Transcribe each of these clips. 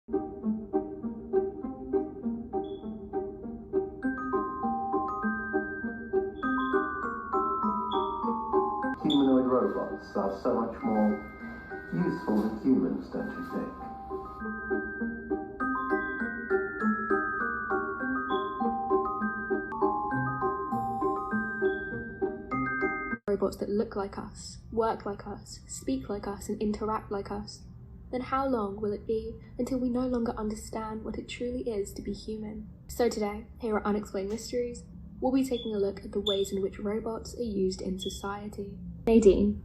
Humanoid robots are so much more useful than humans, don't you think? Robots that look like us, work like us, speak like us, and interact like us, then how long will it be until we no longer understand what it truly is to be human? So today, here at Unexplained Mysteries, we'll be taking a look at the ways in which robots are used in society. Nadine.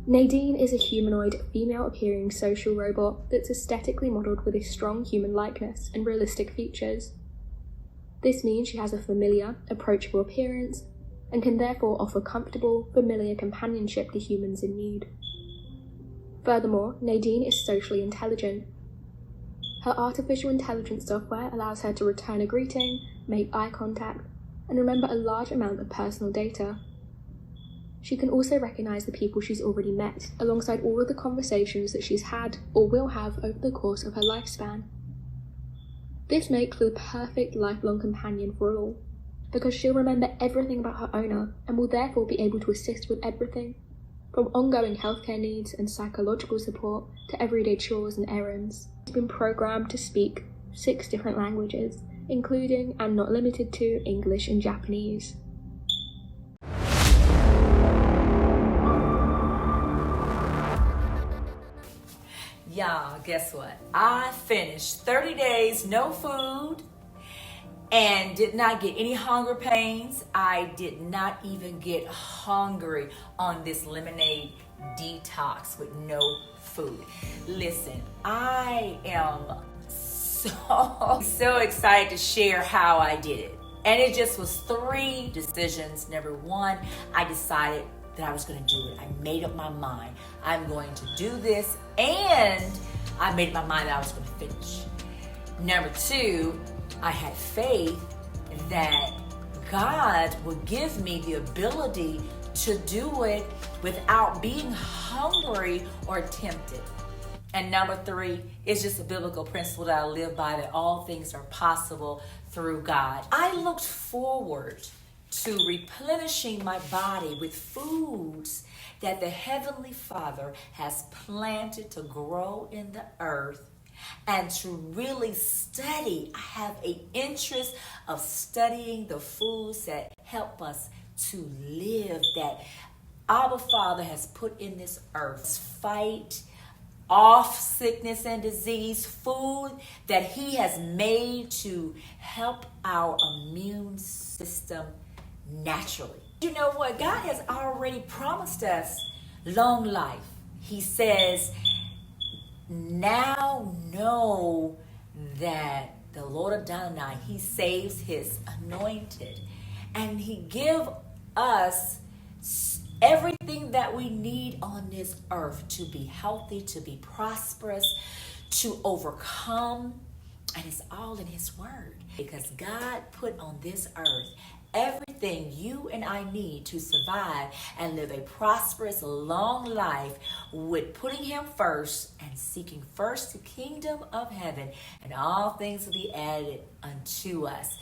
Nadine is a humanoid, female-appearing social robot that's aesthetically modelled with a strong human likeness and realistic features. This means she has a familiar, approachable appearance and can therefore offer comfortable, familiar companionship to humans in need. Furthermore, Nadine is socially intelligent. Her artificial intelligence software allows her to return a greeting, make eye contact, and remember a large amount of personal data. She can also recognise the people she's already met, alongside all of the conversations that she's had or will have over the course of her lifespan. This makes her the perfect lifelong companion for all, because she'll remember everything about her owner and will therefore be able to assist with everything, from ongoing healthcare needs and psychological support to everyday chores and errands. She's been programmed to speak 6 different languages, including and not limited to English and Japanese. Y'all, guess what? I finished 30 days, no food, and did not get any hunger pains. I did not even get hungry on this lemonade detox with no food. Listen, I am so excited to share how I did it. And it just was 3 decisions. Number 1, I decided that I was going to do it. I made up my mind. I'm going to do this, and I made up my mind that I was going to finish. Number 2, I had faith that God would give me the ability to do it without being hungry or tempted. And number 3 is just a biblical principle that I live by, that all things are possible through God. I looked forward to replenishing my body with foods that the Heavenly Father has planted to grow in the earth, and to really study. I have an interest of studying the foods that help us to live, that Abba Father has put in this earth. Fight off sickness and disease, food that He has made to help our immune system naturally. You know what? God has already promised us long life. He says, now know that the Lord Adonai, He saves His anointed, and He give us everything that we need on this earth to be healthy, to be prosperous, to overcome. And it's all in His word, because God put on this earth everything you and I need to survive and live a prosperous, long life, with putting Him first and seeking first the kingdom of heaven, and all things will be added unto us.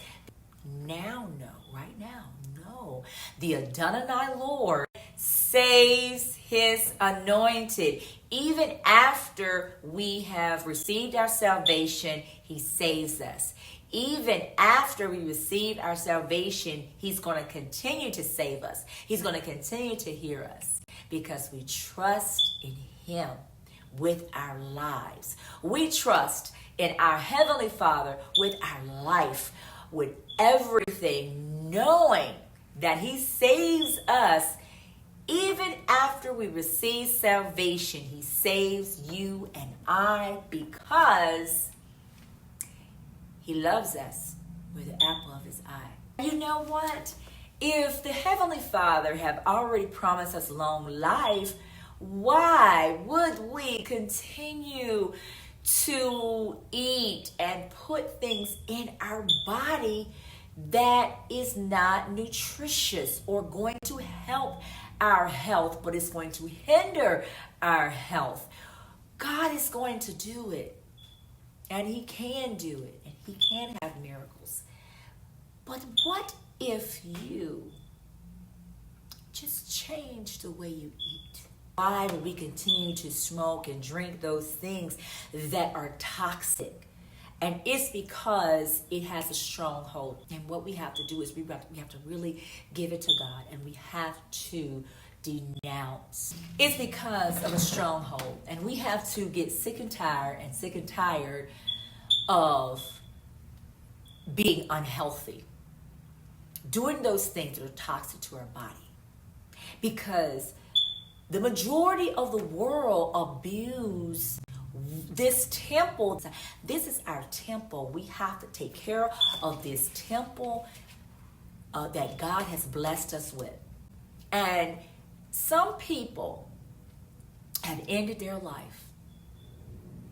Now know, right now, know the Adonai Lord saves His anointed. Even after we have received our salvation, He saves us. Even after we receive our salvation, He's going to continue to save us. He's going to continue to hear us, because we trust in Him with our lives. We trust in our Heavenly Father with our life, with everything, knowing that He saves us. Even after we receive salvation, He saves you and I, because He loves us with the apple of His eye. You know what? If the Heavenly Father have already promised us long life, why would we continue to eat and put things in our body that is not nutritious or going to help our health, but it's going to hinder our health? God is going to do it. And he can do it. And he can have miracles. But what if you just change the way you eat? Why would we continue to smoke and drink those things that are toxic? And it's because it has a stronghold. And what we have to do is we have to really give it to God. And we have to denounce. It's because of a stronghold. And we have to get sick and tired of being unhealthy. Doing those things that are toxic to our body. Because the majority of the world abuse this temple. This is our temple. We have to take care of this temple that God has blessed us with. And some people have ended their life,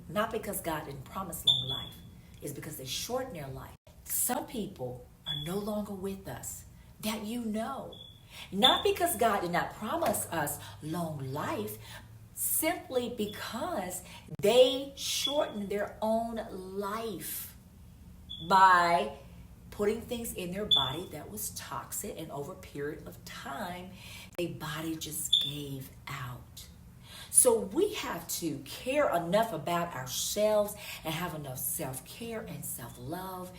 not because God didn't promise long life, it's because they shortened their life. Some people are no longer with us that you know. Not because God did not promise us long life, simply because they shortened their own life by putting things in their body that was toxic, and over a period of time, their body just gave out. So we have to care enough about ourselves and have enough self-care and self-love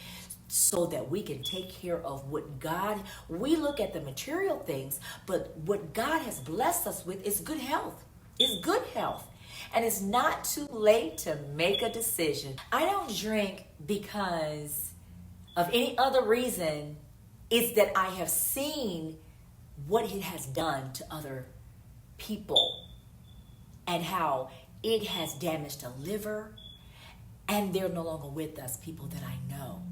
so that we can take care of what God, we look at the material things, but what God has blessed us with is good health. It's good health. And it's not too late to make a decision. I don't drink because of any other reason. It's that I have seen what it has done to other people and how it has damaged the liver, and they're no longer with us, people that I know.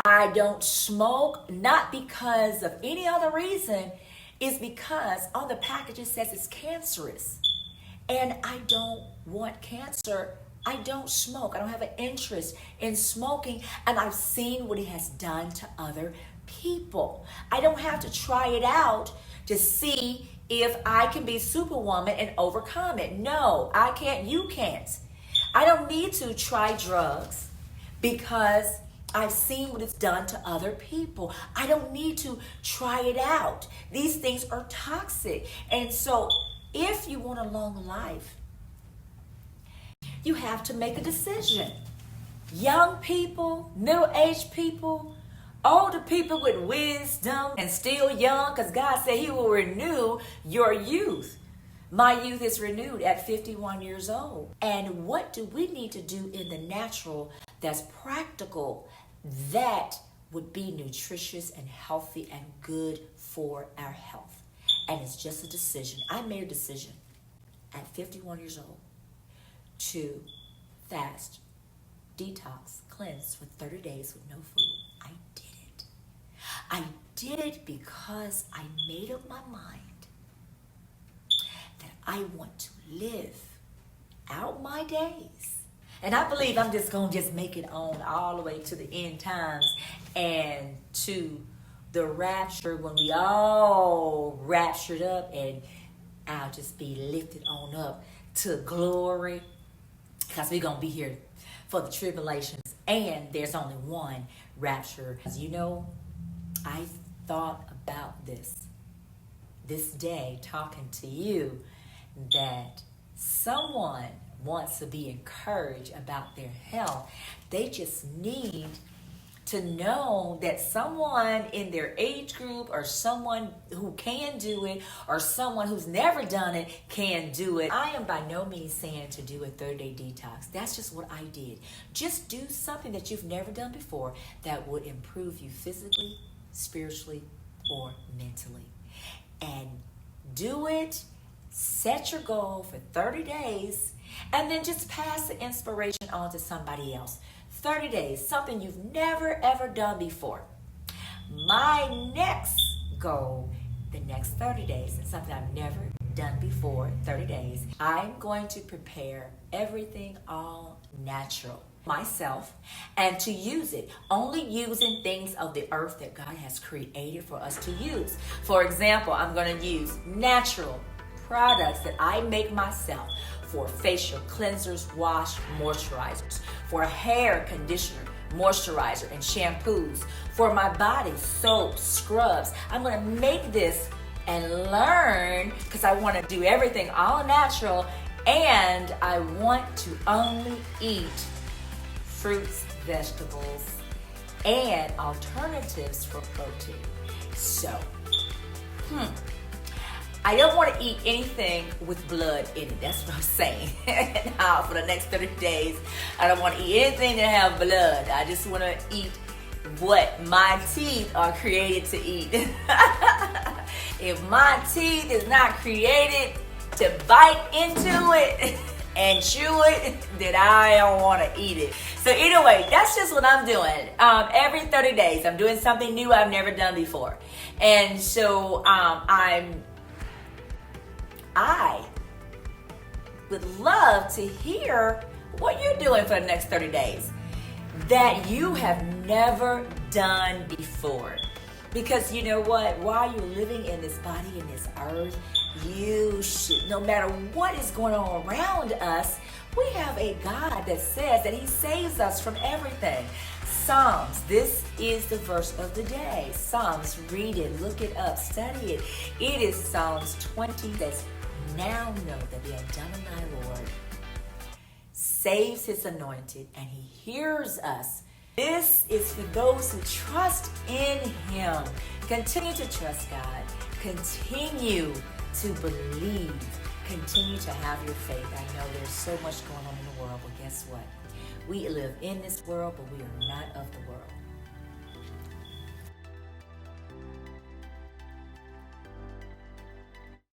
I don't smoke, not because of any other reason. It's because on the package it says it's cancerous. And I don't want cancer. I don't smoke. I don't have an interest in smoking. And I've seen what it has done to other people. I don't have to try it out to see if I can be Superwoman and overcome it. No, I can't. You can't. I don't need to try drugs because I've seen what it's done to other people. I don't need to try it out. These things are toxic. And so if you want a long life, you have to make a decision. Young people, middle-aged people, older people with wisdom and still young, because God said he will renew your youth. My youth is renewed at 51 years old. And what do we need to do in the natural that's practical, that would be nutritious and healthy and good for our health? And it's just a decision. I made a decision at 51 years old to fast, detox, cleanse for 30 days with no food. I did it. I did it because I made up my mind that I want to live out my days. And I believe I'm just going to just make it on all the way to the end times and to the rapture, when we all raptured up, and I'll just be lifted on up to glory, because we're going to be here for the tribulations, and there's only one rapture. As you know, I thought about this day talking to you, that someone wants to be encouraged about their health. They just need to know that someone in their age group, or someone who can do it, or someone who's never done it can do it. I am by no means saying to do a 30-day detox. That's just what I did. Just do something that you've never done before that would improve you physically, spiritually, or mentally. And do it. Set your goal for 30 days, and then just pass the inspiration on to somebody else. 30 days, something you've never ever done before. My next goal, the next 30 days, is something I've never done before, 30 days. I'm going to prepare everything all natural myself, and to use it, only using things of the earth that God has created for us to use. For example, I'm going to use natural products that I make myself for facial cleansers, wash, moisturizers, for hair conditioner, moisturizer, and shampoos, for my body, soap, scrubs. I'm going to make this and learn because I want to do everything all natural, and I want to only eat fruits, vegetables, and alternatives for protein. So, I don't want to eat anything with blood in it. That's what I'm saying. Now, for the next 30 days, I don't want to eat anything that have blood. I just want to eat what my teeth are created to eat. If my teeth is not created to bite into it and chew it, then I don't want to eat it. So anyway, that's just what I'm doing. Every 30 days, I'm doing something new I've never done before. And so I would love to hear what you're doing for the next 30 days that you have never done before. Because you know what? While you're living in this body, in this earth, you should, no matter what is going on around us, we have a God that says that He saves us from everything. Psalms, this is the verse of the day. Psalms, read it, look it up, study it. It is Psalms 20 that's now know that the Adonai Lord saves His anointed and He hears us. This is for those who trust in Him. Continue to trust God. Continue to believe. Continue to have your faith. I know there's so much going on in the world, but guess what? We live in this world, but we are not of the world.